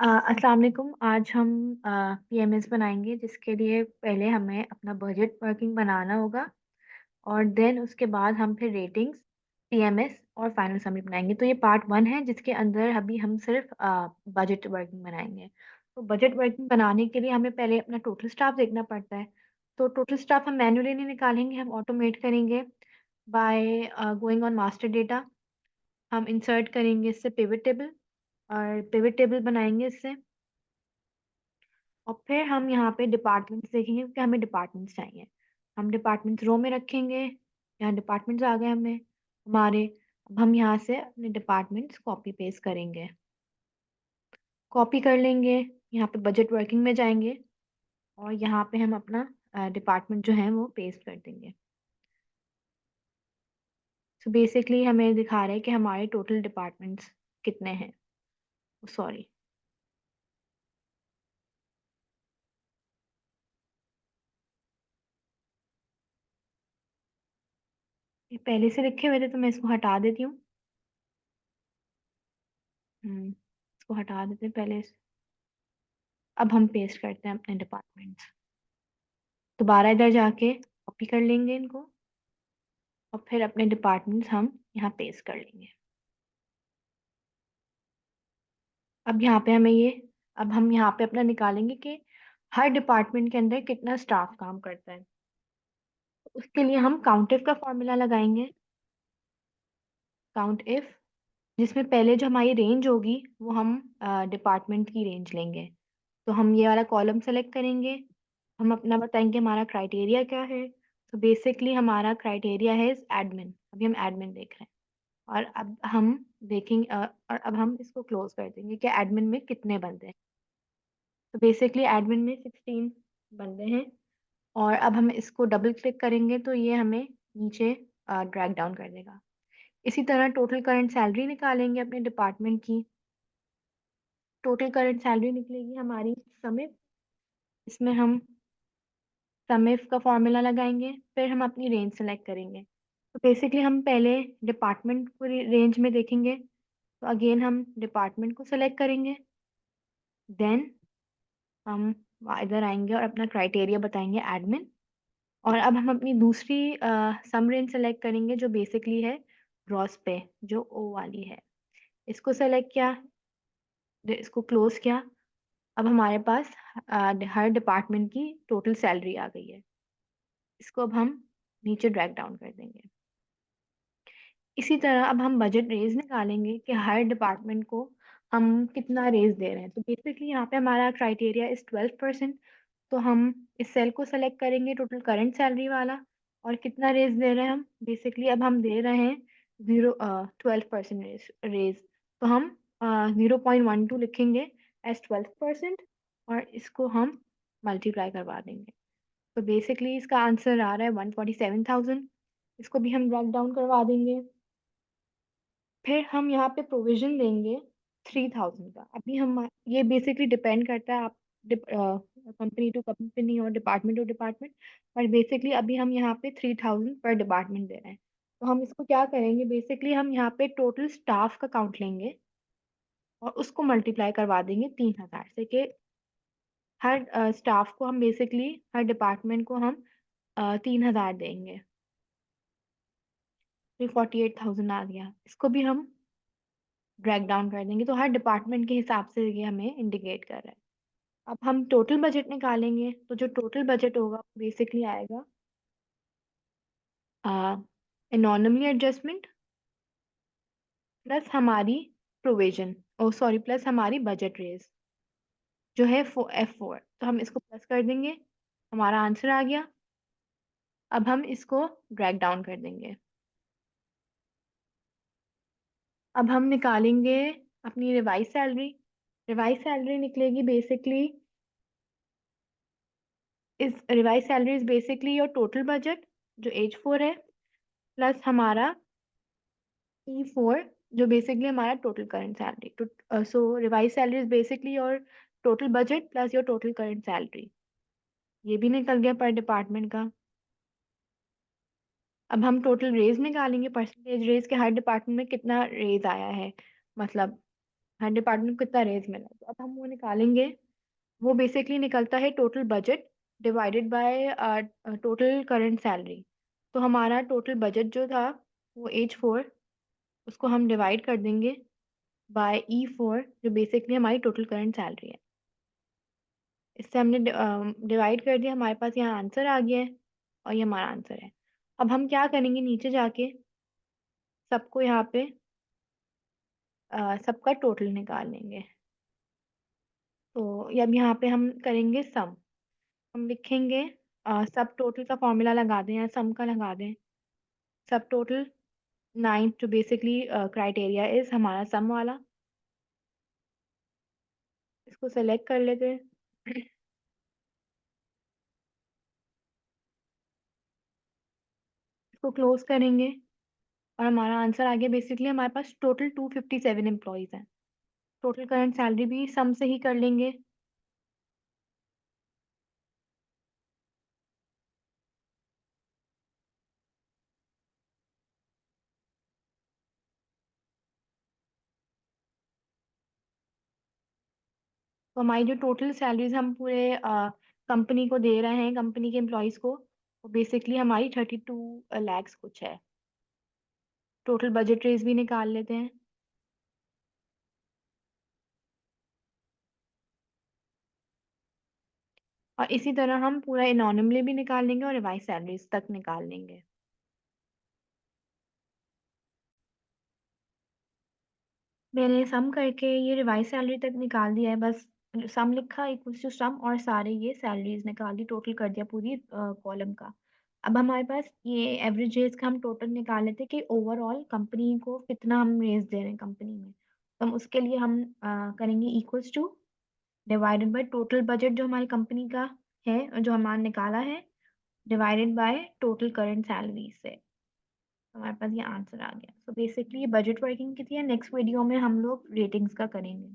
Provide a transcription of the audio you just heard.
अस्सलाम वालेकुम। आज हम पीएमएस बनाएंगे, जिसके लिए पहले हमें अपना बजट वर्किंग बनाना होगा और देन उसके बाद हम फिर रेटिंग्स, पीएमएस और फाइनल समरी बनाएंगे। तो ये पार्ट वन है, जिसके अंदर अभी हम सिर्फ बजट वर्किंग बनाएंगे। तो बजट वर्किंग बनाने के लिए हमें पहले अपना टोटल स्टाफ देखना पड़ता है। तो टोटल स्टाफ हम मैन्युअली नहीं निकालेंगे, हम ऑटोमेट करेंगे by going on master data. हम इंसर्ट करेंगे इससे पिवट टेबल और पिवट टेबल बनाएंगे इससे। और फिर हम यहाँ पे डिपार्टमेंट्स देखेंगे, क्योंकि हमें डिपार्टमेंट्स चाहिए। हम डिपार्टमेंट्स रो में रखेंगे। यहाँ डिपार्टमेंट्स आ गए हमें हमारे। अब हम यहाँ से अपने डिपार्टमेंट्स कॉपी पेस्ट करेंगे। कॉपी कर लेंगे, यहाँ पे बजट वर्किंग में जाएंगे और यहाँ पे हम अपना डिपार्टमेंट जो है वो पेस्ट कर देंगे। सो बेसिकली हमें दिखा रहे हैं कि हमारे टोटल डिपार्टमेंट्स कितने हैं। सॉरी, ये पहले से लिखे हुए थे तो मैं इसको हटा देती हूँ। इसको हटा देते हैं पहले से। अब हम पेस्ट करते हैं अपने डिपार्टमेंट्स। दोबारा इधर जाके कॉपी कर लेंगे इनको और फिर अपने डिपार्टमेंट्स हम यहाँ पेस्ट कर लेंगे। अब यहाँ पे हमें ये अब हम यहाँ पे अपना निकालेंगे कि हर डिपार्टमेंट के अंदर कितना स्टाफ काम करता है। उसके लिए हम काउंट इफ का फॉर्मूला लगाएंगे। काउंट इफ, जिसमें पहले जो हमारी रेंज होगी वो हम डिपार्टमेंट की रेंज लेंगे। तो हम ये वाला कॉलम सेलेक्ट करेंगे। हम अपना बताएंगे हमारा क्राइटेरिया क्या है। तो बेसिकली हमारा क्राइटेरिया है एडमिन। अभी हम एडमिन देख रहे हैं और अब हम देखेंगे और अब हम इसको क्लोज कर देंगे कि एडमिन में कितने बंदे हैं। तो बेसिकली एडमिन में 16 बंदे हैं। और अब हम इसको डबल क्लिक करेंगे तो ये हमें नीचे ड्रैग डाउन कर देगा। इसी तरह टोटल करंट सैलरी निकालेंगे अपने डिपार्टमेंट की। टोटल करंट सैलरी निकलेगी हमारी समिफ। इसमें हम समिफ का फॉर्मूला लगाएंगे, फिर हम अपनी रेंज सेलेक्ट करेंगे। तो बेसिकली हम पहले डिपार्टमेंट को रेंज में देखेंगे। तो अगेन हम डिपार्टमेंट को सेलेक्ट करेंगे। देन हम इधर आएंगे और अपना क्राइटेरिया बताएंगे एडमिन। और अब हम अपनी दूसरी सम रेंज सेलेक्ट करेंगे, जो बेसिकली है ग्रॉस पे, जो ओ वाली है। इसको सेलेक्ट किया, इसको क्लोज किया। अब हमारे पास हर डिपार्टमेंट की टोटल सैलरी आ गई है। इसको अब हम नीचे ड्रैग डाउन कर देंगे। इसी तरह अब हम बजट रेज निकालेंगे कि हर डिपार्टमेंट को हम कितना रेज दे रहे हैं। तो बेसिकली यहाँ पे हमारा क्राइटेरिया इज 12%। तो हम इस सेल को सेलेक्ट करेंगे, टोटल करंट सैलरी वाला, और कितना रेज दे रहे हैं हम। बेसिकली अब हम दे रहे हैं 12% रेज। तो हम 0.12 लिखेंगे एज 12% और इसको हम मल्टीप्लाई करवा देंगे। तो बेसिकली इसका आंसर आ रहा है 147,000। इसको भी हम ड्रॉप डाउन करवा देंगे। फिर हम यहाँ पे प्रोविजन देंगे 3,000 का। अभी हम ये बेसिकली डिपेंड करता है आप कंपनी टू कंपनी और डिपार्टमेंट टू डिपार्टमेंट। पर बेसिकली अभी हम यहाँ पे 3,000 पर डिपार्टमेंट दे रहे हैं। तो हम इसको क्या करेंगे, बेसिकली हम यहाँ पे टोटल स्टाफ का काउंट लेंगे और उसको मल्टीप्लाई करवा देंगे 3,000 से, कि हर स्टाफ को हम बेसिकली हर डिपार्टमेंट को हम 3,000 देंगे। फिर 48,000 आ गया। इसको भी हम ड्रैग डाउन कर देंगे। तो हर डिपार्टमेंट के हिसाब से ये हमें इंडिकेट कर रहा है। अब हम टोटल बजट निकालेंगे। तो जो टोटल बजट होगा बेसिकली आएगा इकोनॉमी एडजस्टमेंट प्लस हमारी प्रोविजन, ओ सॉरी, प्लस हमारी बजट रेज जो है F4। तो हम इसको प्लस कर देंगे, हमारा आंसर आ गया। अब हम इसको ड्रैग डाउन कर देंगे। अब हम निकालेंगे अपनी रिवाइज सैलरी। रिवाइज सैलरी निकलेगी बेसिकली इस revise salary is basically your total budget जो H4 है, प्लस हमारा E4 जो बेसिकली हमारा टोटल करंट सैलरी। तो so revise salary is basically your total budget plus your total current salary. ये भी निकल गया पर डिपार्टमेंट का। अब हम टोटल रेज निकालेंगे, परसेंटेज रेज के हर डिपार्टमेंट में कितना रेज आया है, मतलब हर डिपार्टमेंट को कितना रेज़ मिला है। तो अब हम वो निकालेंगे, वो बेसिकली निकलता है total budget divided by total current salary. तो हमारा टोटल बजट जो था वो H4, उसको हम डिवाइड कर देंगे बाय E4 जो बेसिकली हमारी टोटल करंट सैलरी है। इससे हमने डिवाइड कर दिया, हमारे पास यहाँ आंसर आ गया है और ये हमारा आंसर है। अब हम क्या करेंगे, नीचे जाके सबको यहाँ पे सबका टोटल निकाल लेंगे। तो ये अब यहाँ पे हम करेंगे सम। हम लिखेंगे सब टोटल का फॉर्मूला लगा दें या सम का लगा दें। सब टोटल 9 जो बेसिकली क्राइटेरिया इज हमारा सम वाला, इसको सेलेक्ट कर लेते हैं। इसको क्लोज करेंगे और हमारा आंसर आ गया। बेसिकली हमारे पास टोटल 257 एम्प्लॉयज़ हैं। टोटल करंट सैलरी भी सम से ही कर लेंगे। तो हमारी जो टोटल सैलरीज हम पूरे कंपनी को दे रहे हैं, कंपनी के एम्प्लॉयज़ को, वो बेसिकली हमारी 32 लैक्स कुछ है। टोटल बजट रेज भी निकाल लेते हैं। और इसी तरह हम पूरा इनॉनिमली भी निकाल लेंगे और रिवाइज सैलरीज तक निकाल लेंगे। मैंने सम करके ये रिवाइज सैलरी तक निकाल दिया है, बस सम लिखा इक्वल्स टू सम और सारे ये सैलरीज निकाल दी, टोटल कर दिया पूरी कॉलम का। अब हमारे पास ये एवरेज रेज का हम टोटल निकाल लेते हैं कि ओवरऑल कंपनी को कितना हम रेज दे रहे हैं कंपनी में। तो हम उसके लिए हम करेंगे equals two divided by total budget जो हमारी कंपनी का है और जो हमारा निकाला है, divided by total current salary से हमारे पास ये आंसर आ गया। सो बेसिकली ये बजट वर्किंग की थी। नेक्स्ट वीडियो में हम लोग रेटिंग्स का करेंगे।